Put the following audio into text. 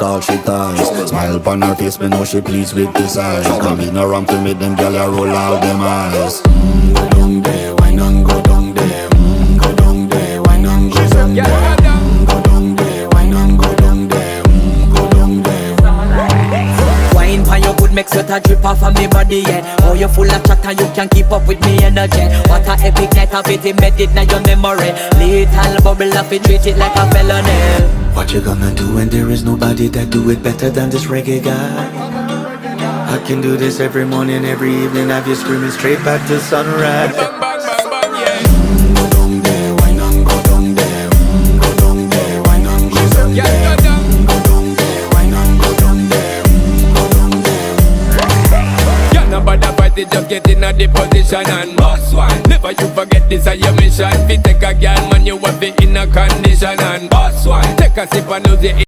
all she ties. Smile upon her face, me know she pleased with this eyes. Come in around to make them gyal a roll out them eyes. Go down there, why not go down there? Go down there, why not go down there? Go down there, why not go down there? Go down there. Wine for your good make sweat a drip off of me body, yeah. Oh, you full of chatter, you can keep up with me energy. What a epic night of it, embedded in your memory. Little bubble of it, treat it like a felony. What you gonna do when there is nobody that do it better than this reggae guy? I can do this every morning, every evening, have you screaming straight back to sunrise. Go down there, why not go down there? Go down there, why not go down there? Go down there, why not go down there? Go down there. Yeah, nobody fight it, just get in a the position and boss one. Never you forget this is your mission. If you take a girl, man, you have it in a condition and boss one. Take a sip and lose it.